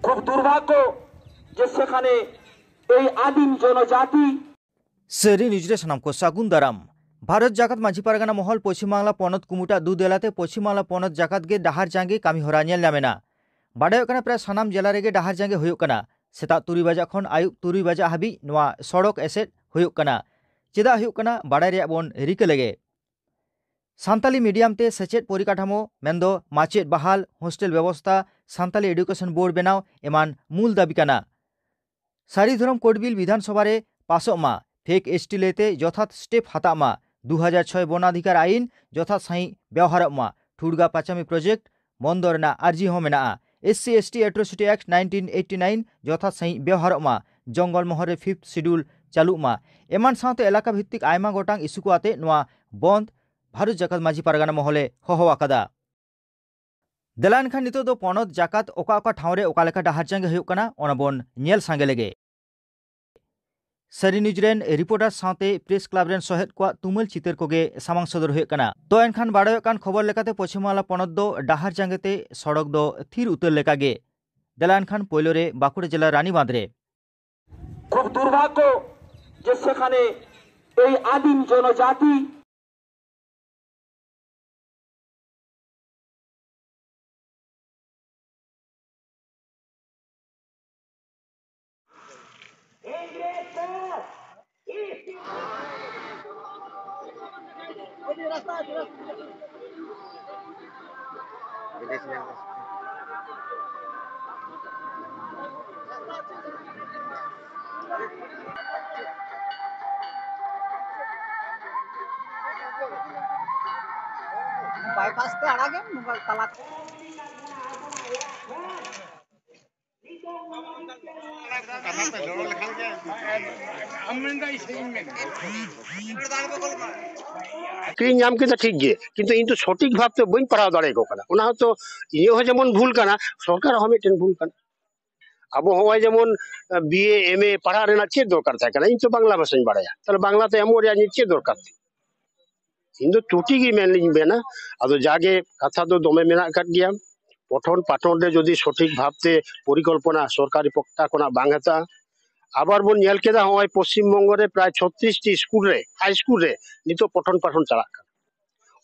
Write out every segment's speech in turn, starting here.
খুব দুর্ভাগ্য যে সেখানে এই আদিম জনজাতি সেরি নিজরে সানামको সাগুন দারাম भारत जाकात माझी पारगाना महल पश्चिम बांगला पनत कुमुटा दु देलाते पश्चिम बांगला पनत जाकात गे डाहार जांगे कामी हरा नेल नामेना बाडाय कना प्राय सानाम जिला रेगे डाहार जांगे हुयुक कना सेता 3 बजा खन आयुब 3 बजा हाबी नवा सड़क एसेट हुयुक कना चेदा हुयुक कना बाडाय रे बन रिके लेगे सान्ताली मीडियम ते सेचेट परिकाठामो मेंदो माचेट बहाल हॉस्टेल व्यवस्था सान्ताली एडुकेशन बोर्ड बेनाव एमान मूल दाबी कना सारी धरम कोड बिल विधानसभा रे पासोमा फेक एसटी लेते यथात स्टेप हातामा 2006 वनाधिकार आईन यथात सही व्यवहारमा ठुडगा पाचामी प्रोजेक्ट बंदरना आर्जी होमेना SC ST एट्रोसिटी एक्ट 1989 यथात सही व्यवहारमा जंगल महरे 5th शेड्यूल चालुमा एमान साथे एलाका भित्तिक आयमा गोटांग इस्यु आते नवा बंद भारत जाकात माझी पारगाना महले हहवाकादा देलान खान नितो दो पनत जाकात ओका ओका ठावरे ओका लेखा डाहार जांगे हुयुक कना ओना बन नेल सांगे लेगे सरी न्यूजरेन रिपोर्टर साथे प्रेस क्लब रेन सहेद को तुमल चितर कोगे सामांग सदर हुए कना तो एनखान बाड़ाय कान खबर लेकाते पश्चिम बांगला पनत दो डाहार जांगेते सड़क दो थीर उतर लेकागे देलान खान पयलोरे बाकुड़ा जिला रानी बांधरे खूब दुर्भाग्य যে সেখানে এই আদিম জনজাতি बाईपास पे आ गए मुगल तला क्रीन नाम के ठीक गे किंतु इन तो सठिक भाव ते बइन पढ़ाव दाड़े को कना उना तो ये हो जेमन भूल कना सरकार हमें टेन भूल कना अब होय जेमन बीए एमए पढ़ा रेना चे दरकार था कना इन तो बांग्ला भाषा बाड़ाया तले बांग्ला ते एमओ रे चे दरकार इन तो टूटी गी मेन लिंग बेना आदो जागे कथा तो दमे मेना काट गया पठन पाठन रे जदि सठिक भावते परिकल्पना सरकारी पक्का कोना बांगाता आबार बन नेल केदा होय पश्चिम बंग रे प्राय 36 टी स्कूल रे हाई स्कूल रे नितो पठन पाठन चला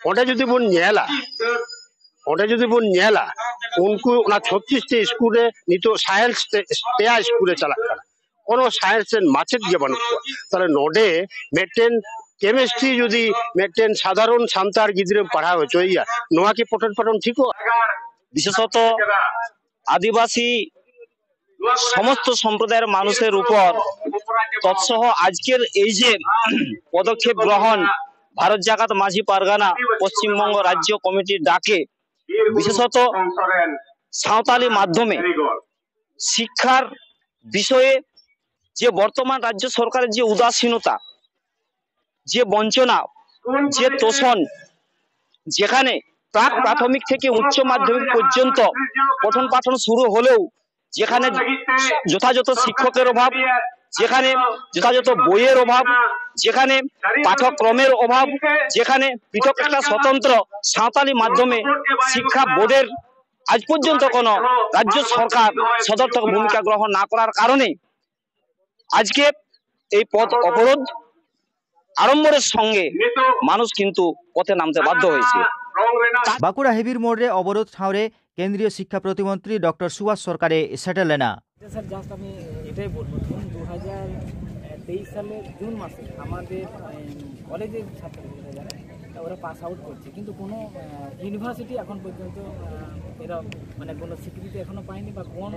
ओंडे जदि बन नेला उनको ना 36 टी स्कूल रे नितो साइंस पेया स्कूल रे चला कोनो साइंस रे माचेत गे बन ताले नोडे मेटेन केमिस्ट्री जदि मेटेन साधारण सान्तार गिद्रे पढ़ा होचोया नोआ के पठन पाठन ठीक हो विशेषत आदिवासी समस्त सम्प्रदायर मानुषेर ऊपर तत्सह आजकेर এই যে পদক্ষেপ গ্রহণ भारत जाकात माझी पारगाना पश्चिम बंग राज्य कमिटिर डाके विशेषत सावताली माध्यमे शिक्षार विषये जे बर्तमान राज्य सरकारेर जे उदासीनता जे वंचना जे तोषण जेखाने प्राक प्राथमिक থেকে उच्च माध्यमिक पर्यन्त पठन पाठन शुरू হলেও যেখানে যথাযথ শিক্ষকের অভাব যেখানে যথাযথ বইয়ের অভাব যেখানে পাঠ্যক্রমের অভাব যেখানে পৃথক একটা স্বতন্ত্র সাঁওতালি মাধ্যমে শিক্ষা বোর্ডের আজ পর্যন্ত কোনো রাজ্য সরকার সদর্থক ভূমিকা গ্রহণ না করার কারণে আজকে এই পথ অবরোধ আড়ম্বরের সঙ্গে মানুষ কিন্তু পথে নামতে বাধ্য হয়েছে बाकुड़ा हेबिर मोड़े अवरोध ठावरे केंद्रीय शिक्षा प्रतिमंत्री डॉक्टर सुभाष सरकारे सेटल लेना सर जस्ट আমি এটাই বলবো 2023 সালের জুন মাসে আমাদের কলেজের ছাত্রছাত্রীরা যারা ওরা পাস আউট করছে কিন্তু কোনো ইউনিভার্সিটি এখন পর্যন্ত এরা মানে কোনো স্বীকৃতি এখনো পায়নি বা কোন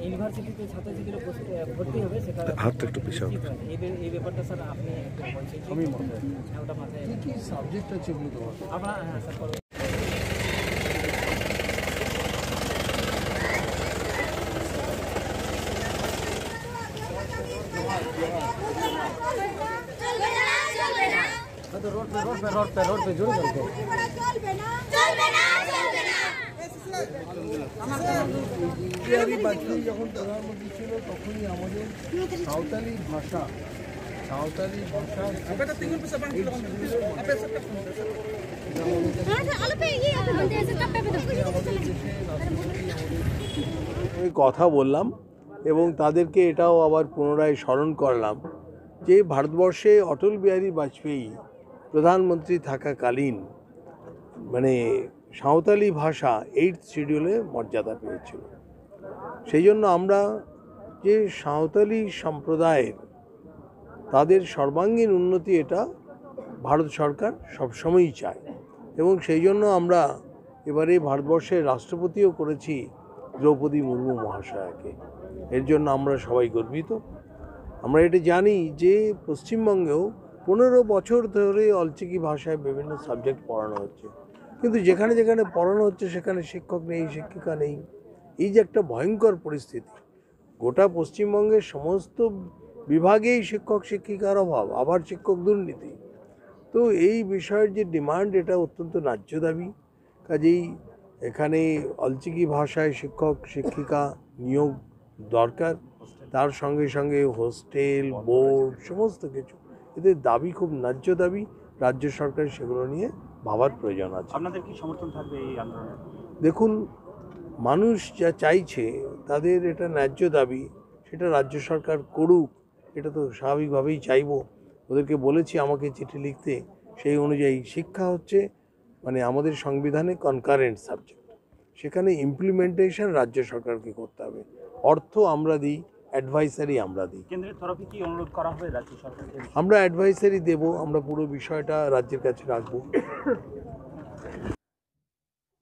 ইউনিভার্সিটিতে ছাত্রছাত্রীরা ভর্তি হবে সেটা হাত একটু পিছাও এই ব্যাপারটা স্যার আপনি একটু বলছেন আমি ওটা মাথায় কি সাবজেক্ট আছে এগুলো তো আপনারা হ্যাঁ স্যার तो रोड पे जोड़ करके বাজপেয়ী যখন প্রধানমন্ত্রী ছিল তখনই আমাদের সাঁওতালি ভাষা আমাদের দেশে আমি কথা বললাম এবং তাদেরকে এটাও আবার পুনরায় স্মরণ করলাম যে ভারতবর্ষে অটল বিহারী বাজপেয়ী প্রধানমন্ত্রী থাকাকালীন মানে সাঁওতালি ভাষা 8th শিডিউলে মর্যাদা পেয়েছিল। সেই জন্য আমরা যে সাঁওতালি সম্প্রদায়ের তাদের সর্বাঙ্গীন উন্নতি এটা ভারত সরকার সবসময়ই চায় এবং সেই জন্য আমরা এবারে ভারতবর্ষের রাষ্ট্রপতিও করেছি দ্রৌপদী মুর্মু মহাশয়াকে। এর জন্য আমরা সবাই গর্বিত। আমরা এটা জানি যে পশ্চিমবঙ্গেও 15 বছর ধরে অলচিকি ভাষায় বিভিন্ন সাবজেক্ট পড়ানো হচ্ছে, কিন্তু যেখানে যেখানে পড়ানো হচ্ছে সেখানে শিক্ষক নেই, শিক্ষিকা নেই। এই যে একটা ভয়ঙ্কর পরিস্থিতি, গোটা পশ্চিমবঙ্গের সমস্ত বিভাগেই শিক্ষক শিক্ষিকার অভাব, আবার শিক্ষক দুর্নীতি। তো এই বিষয়ের যে ডিমান্ড এটা অত্যন্ত ন্যায্য দাবি। কাজেই এখানে অলচিকি ভাষায় শিক্ষক শিক্ষিকা নিয়োগ দরকার, তার সঙ্গে সঙ্গে হোস্টেল বোর্ড সমস্ত কিছু, এদের দাবি খুব ন্যায্য দাবি। রাজ্য সরকার সেগুলো নিয়ে ভাবার প্রয়োজন আছে। আপনাদের কি সমর্থন থাকবে এই আন্দোলনে? দেখুন, মানুষ যা চাইছে তাদের এটা ন্যায্য দাবি, সেটা রাজ্য সরকার করুক, এটা তো স্বাভাবিকভাবেই চাইব। ওদেরকে বলেছি আমাকে চিঠি লিখতে, সেই অনুযায়ী শিক্ষা হচ্ছে মানে আমাদের সংবিধানে কনকারেন্ট সাবজেক্ট, সেখানে ইমপ্লিমেন্টেশন রাজ্য সরকারকে করতে হবে। অর্থ আমরা দিই, অ্যাডভাইসারি আমরা দিই। কেন্দ্রের তরফে কি অনুরোধ করা হবে রাজ্য সরকারকে? আমরা অ্যাডভাইসারি দেব, আমরা পুরো বিষয়টা রাজ্যের কাছে রাখব।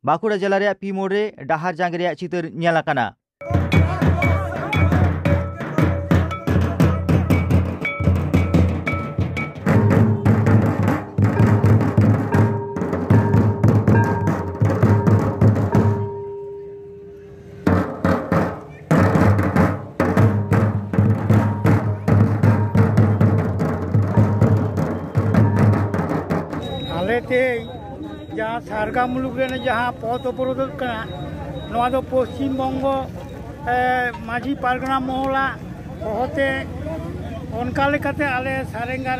बाकुड़ा जिला रे पी मोड़ रे डाहार जांग रे चितर नेल आकाना। जहाँ सारगा मुलुक रे जहाँ पथ अवरोध पश्चिम बंग माझी पारगना मोहला होते उनका लेकाते आले सारेंगा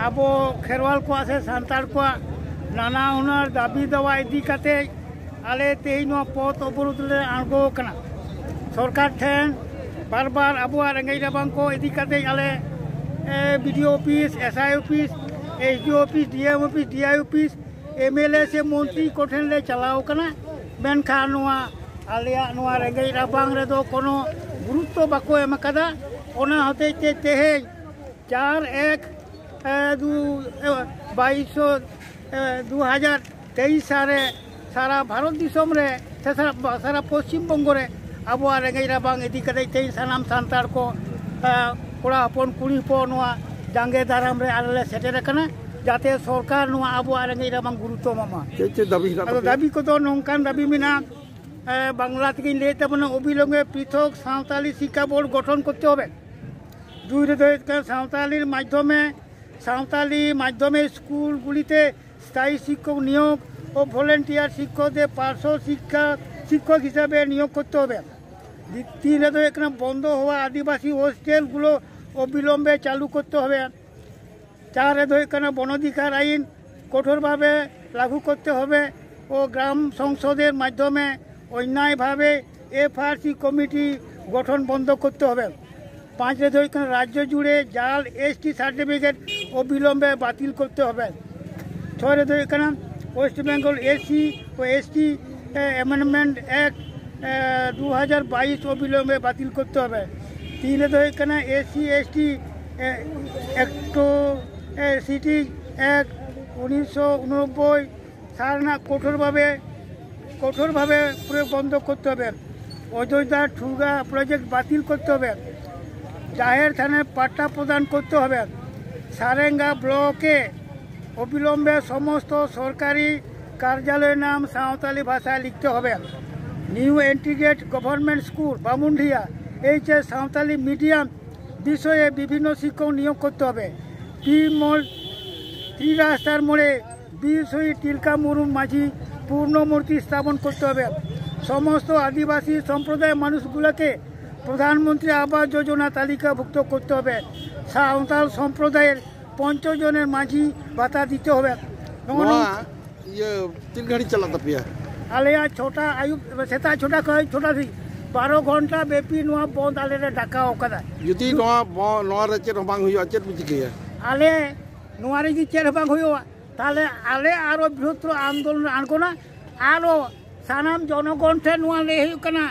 अब खेरवाल को से सान्ताड़ को नाना हुनर दाबी दवा इदी काते आले तेई पथ अवरोध ले आंगो कना सरकार ठेन बार बार अब रेंगे राबांग को इदी काते आले BDO office SI office SDO office DM office DI office MLA से मंत्री कोठेन ले चलाओ कना मेनखा नोआ आलिया नोआ रेंगे राबांग रे दो कोनो गुरुत्व बाको एम कदा ओना होते ते तेहे 4/1/2023 सारे सारा भारत दिसम रे सारा पश्चिम बंग रे अब रेंगे राबांग इदी कदे ते सानाम सान्ताड़ को कोड़ा हपन कुड़ी हपन नोआ जांगे दाराम रे आले सेटेर कना जाते सरकार नोआ अब रेंगे राबांग गुरुत्व मामा दाबी को तो नौकान दाबी मेना बांगला থেকে লে তাবনা অবিলম্বে পৃথক সাঁওতালি শিক্ষা বোর্ড গঠন করতে হবে। দুই সাঁওতালি মাধ্যমে স্কুলগুলিতে স্থায়ী শিক্ষক নিয়োগ ও ভলেন্টিয়ার শিক্ষকদের পার্শ্ব শিক্ষক হিসাবে নিয়োগ করতে হবে। তিন এখানে বন্ধ হওয়া আদিবাসী হোস্টেলগুলো অবিলম্বে চালু করতে হবে। 4 এখানে বনাধিকার আইন কঠোরভাবে লাগু করতে হবে ও গ্রাম সংসদের মাধ্যমে অন্যায়ভাবে এফআরসি কমিটি গঠন বন্ধ করতে হবে। 5 এখানে রাজ্য জুড়ে জাল এসটি সার্টিফিকেট অবিলম্বে বাতিল করতে হবে। 6 এখানে ওয়েস্ট বেঙ্গল এসসি ও এসটি অ্যামেন্ডমেন্ট অ্যাক্ট 2022 অবিলম্বে বাতিল করতে হবে। 3 এখানে SC ST city act 1989 Sarna কঠোরভাবে প্রয়োগ বন্ধ করতে হবে। অযোধ্যা ঠুগা প্রজেক্ট বাতিল করতে হবে। জাহের থানায় পাট্টা প্রদান করতে হবে। সারেঙ্গা ব্লকে অবিলম্বে সমস্ত সরকারি কার্যালয়ের নাম সাঁওতালি ভাষায় লিখতে হবে। New integrated government school Bamundiya HS Santali medium বিষয়ে বিভিন্ন শিক্ষক নিয়োগ করতে হবে। রাস্তার মোড়ে বীর শহীদ তিলকা মুর্মু মাঝি পূর্ণমূর্তি স্থাপন করতে হবে। সমস্ত আদিবাসী সম্প্রদায়ের মানুষগুলোকে প্রধানমন্ত্রী আবাস যোজনা তালিকাভুক্ত করতে হবে। সাঁওতাল সম্প্রদায়ের 5 জনের মাঝি ভাতা দিতে হবে। तीन गाड़ी चलाता पिया आलिया छोटा आयु सेता छोटा कहे छोटा थी 12 घंटा बेपी नुआ बंद आले रे डाकाओ कदा जुदी नवा रे चेत बांग हुई चेत बि चिकैया आले नुआ रे चेत बांग हुई ताले आले आरो बृहत्तर आंदोलन आणगोना आरो सानाम जनगण ठे नुआ ले हुई कना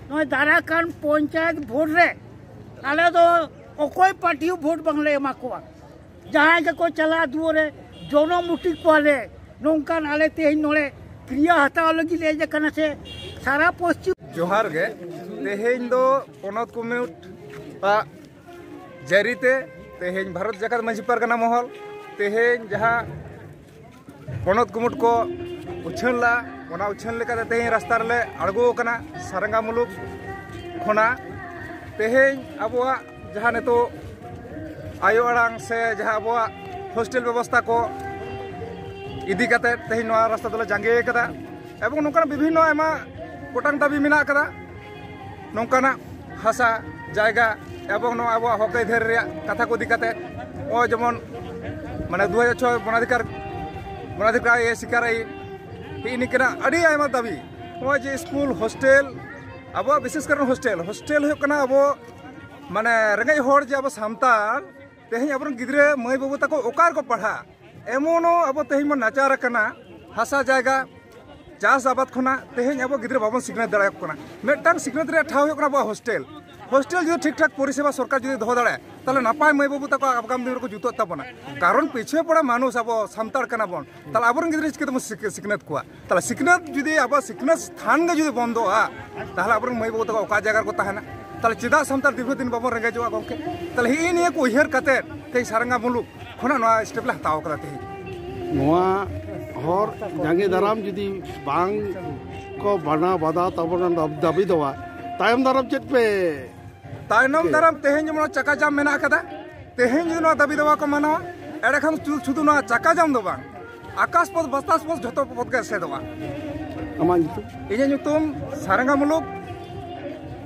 नय दाराकान पंचायत भोट रे आले दो ओकोय पार्टी भोट बांगले एमा कोआ जहां के को चला दुरे जनमुठी कोले नोंकान आले ते नोले क्रिया हताव लगी ले जे कना से सारा पश्चिम जोहार गे तेहेन दो पनत कुमुट जारीते तेहेन भारत जाकात मांझी पारगाना महल तेहेन जहाँ पनत कुमुट को उछलला ओना उछल लेका तेहेन रास्ता रे अड़गो कना सारंगा मुलुक खोना तेहेन अबवा जहाँ नेतो आयो आड़ांग से जहाँ अबवा हॉस्टेल व्यवस्था को इदी काते तेहेन नोआ रास्ता दले जांगे कदा एवं नोंकान विभिन्न आयमा गोटांग दाबी मेना कदा नोंकाना हासा जायगा एवं नो आबो हक अधिकार रे कथा को दिकाते ओ जेमन माने 2006 वनाधिकार ए शिकार ही निकना अड़ी आयमा दाबी ओ जे स्कूल हॉस्टेल आबो विशेष कर हॉस्टेल हो कना आबो माने रेंगे होड़ जे आबो सामताल तेहेन आबो गिद्रे मई बाबू ताको ओकार को पढ़ा एमोनो आबो तेहेन मन नाचार कना हासा जायगा चास आबाद खना तेहेन अब गिद्रे बाबन सिग्नेट दाड़ा कना मेटांग सिग्नेट रे ठाव होकना बा हॉस्टेल जो ठीक ठाक परिसेवा सरकार जो दो दाड़ा ताले नापाय मई बाबू तक आगाम दिन को जुतो तबना कारण पीछे पड़ा मानुष अब सामतार कना बन ताले आबरन गिद्रे चिके तम सिग्नेट कुआ ताले सिग्नेट जुदी अब सिग्नेट स्थान गे जुदी बंदो आ ताले आबरन मई बाबू तक ओका जगह को ताहना ताले चिदा सामतार दीर्घ दिन बाबन रेंगेजवा गंके ताले ही निये को उयहर काते ते सारंगा मुलुक खना नवा स्टेप ला हताव कदा ते नवा हर जांगे दाराम जुदी बांग को बना बदा तबन दाबी दवा तायम दाराम चेत पे तायनम दाराम तेहेन जमन चका जाम मेना कदा तेहेन जो दाबी दवा को माना एडे खान शुधु ना चका जाम दो बांग आकाश पथ बस्तास पथ झतो पथ के से दवा अमा इजे ᱧᱩᱛᱩᱢ सारंगा मुलुक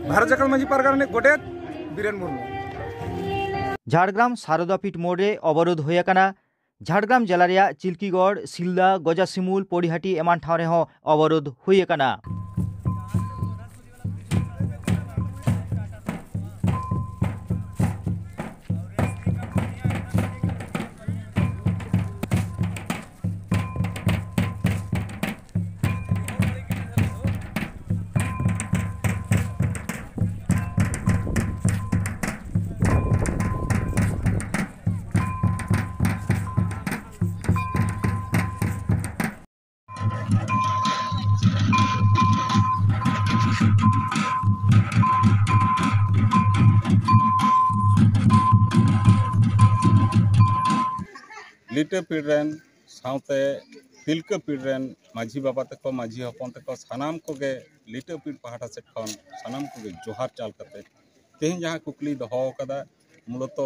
भारत जाकात मांझी पारगाना गोडेत बीरेन मुर्मू झाड़ग्राम शारदापीठ मोड़े अवरोध होयकाना झाड़ग्राम जिला रे चिल्कीगढ़ सिलदा गजासिमुल पड़ीहाटी एमान ठाव रे अवरोध होयकाना लिटे पीड़न साउते तिलका पीड़न माझी बाबा तक माझी हपन तक सानाम कोगे लिटे पीड़ पहाटा सेट खन सानाम कोगे जोहार चाल करते तेहन जहाँ कुकली दहो कदा मूलत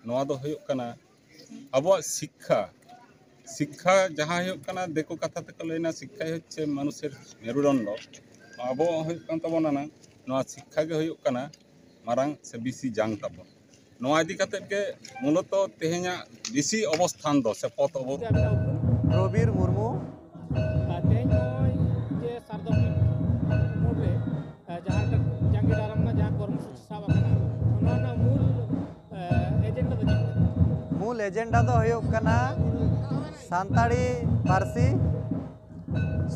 नवा दो हुयुक कना अब शिक्षा जहाँ हुयुक कना देखो कथा तक लेना शिक्षा होच्छे मानुषेर मेरुदंड अब हुयुक कन तबना ना नवा शिक्षा गे हुयुक कना मारांग से बिसी जांग तबन नवा इदी कते के मूलत तेहेना बेसी अवस्थान दो से पथ रबीर मुर्मू तेज जे शारदापीठ मोड़ रे जहाँ तक जांगे दाराम ना जहाँ कर्मसूची साब आकना मूल एजेंडा दो हुयुक कना सानताड़ी पारसी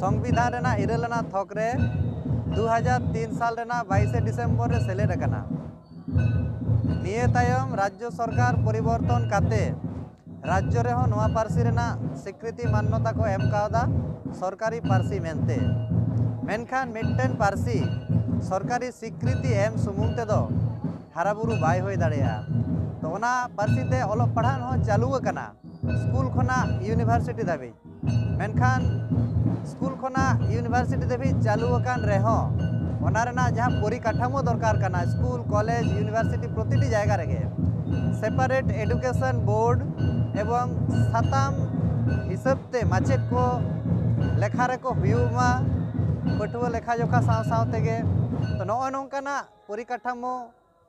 संविधान रेना इरलना थक रे 2003 साल रेना 22 डिसेम्बर रे सेलेद आकना निये तायम राज्य सरकार परिवर्तन काते राज्य रे नवा पारसी रेना स्वीकृति मान्यता को एम कादा सरकारी पारसी मेनते मेनखान मिट्टन पारसी सरकारी स्वीकृति एम सुमुंग ते दो हाराबुरु बाय होय दाड़ेया तो ओना पारसी ते ओलग पढ़ान हो चालू कना स्कूल खना यूनिवर्सिटी दाबी मेनखान स्कूल खना यूनिवर्सिटी दाबी चालू कान रेहो ओना रेना जहाँ परिकाठामो दरकार कना स्कूल कॉलेज यूनिवर्सिटी प्रतिटी जायगा रेगे सेपारेट एडुकेशन बोर्ड एवं साताम हिसाबते माचेद को लेखा रेको हुयुमा पटुआ लेखा जोखा साव साव तेगे तो नॉय नोंकाना परिकाठामो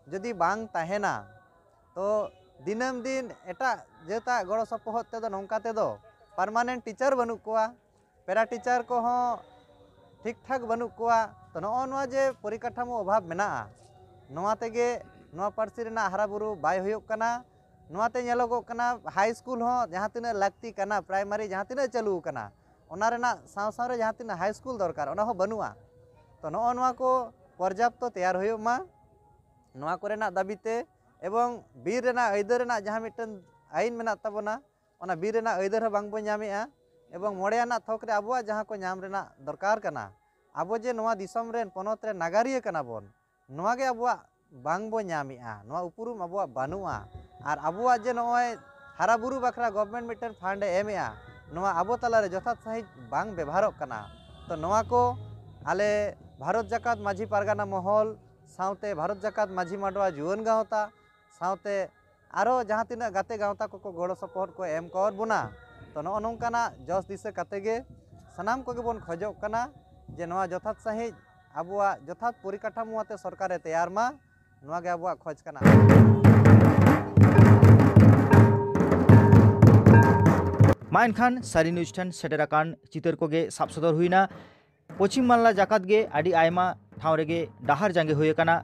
जदि बांग ताहेना तो दिनम दिन एटा जेता गड़ो सपोहत तेदो नोंका तेदो परमानेंट टीचर बनू कोआ पैरा टीचर को ठीक ठाक बनू कोआ तो नोआ जे परिकाठामो अभाव मेना नोआ तेगे नोआ पार्सी रेना हाराबुरु बाय हुयुग कना नोआते नेलोगोग कना हाई स्कूल हो जहाँ तिना लाक्ति कना प्राइमरी जहाँ तिना चालू कना ओना रेना साव साव रे जहाँ तिना हाई स्कूल दरकार ओना हो बनुआ तो नोआ को पर्याप्त तैयार हुयुग मा नोआ कोरेना दाबिते एवं बीर रेना आइदर रेना जहाँ मिटन आईन मेना ताबोना ओना बीर रेना आइदर हो बांग बो ᱧᱟᱢᱮᱜᱼᱟ एवं मोड़ेना थोक रे आबुआ जहाँ को ᱧᱟᱢ रेना दरकार कना आबो जे नोआ दिसम रेन पनोत रे नागारिया कना बोन नोआ गे आबुआ बांग बो ᱧᱟᱢᱮᱜᱼᱟ नोआ उपुरुम आबुआ बानुआ और आबुआ जे नोय हाराबुरु बखरा गवर्नमेंट मिटन फंड एमेआ नोआ आबो तला रे जथात सही बांग व्यवहारोग कना तो नोआ को आले भारत जाकात माझी पारगाना महल साउते भारत जाकात माझी माडवा जुवन गावता साउते आरो जहाँ तीना गाते गावता को गड़ो सपोर्ट को एम कर बुना तो नो नोंकाना जस दिसे कातेगे सनाम को बोन खोजोग कना जे नोआ जथात सही आबुआ जथात परिकाठामोते सरकारे तैयार मा नोआ गे आबुआ खोज कना मानखान सारी न्यूज ठन सेटेराकान चितर को गे साब सदर हुईना पश्चिम बांगला जाकात गे आडी आयमा ठाव रेगे डाहार जांगे हुए कना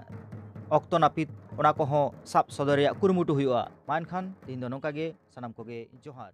अक्तो नापित ओना को हो साब सदर या कुरुमुटु हुआ मानखान दिन दो नोका गे सनाम को गे जोहार।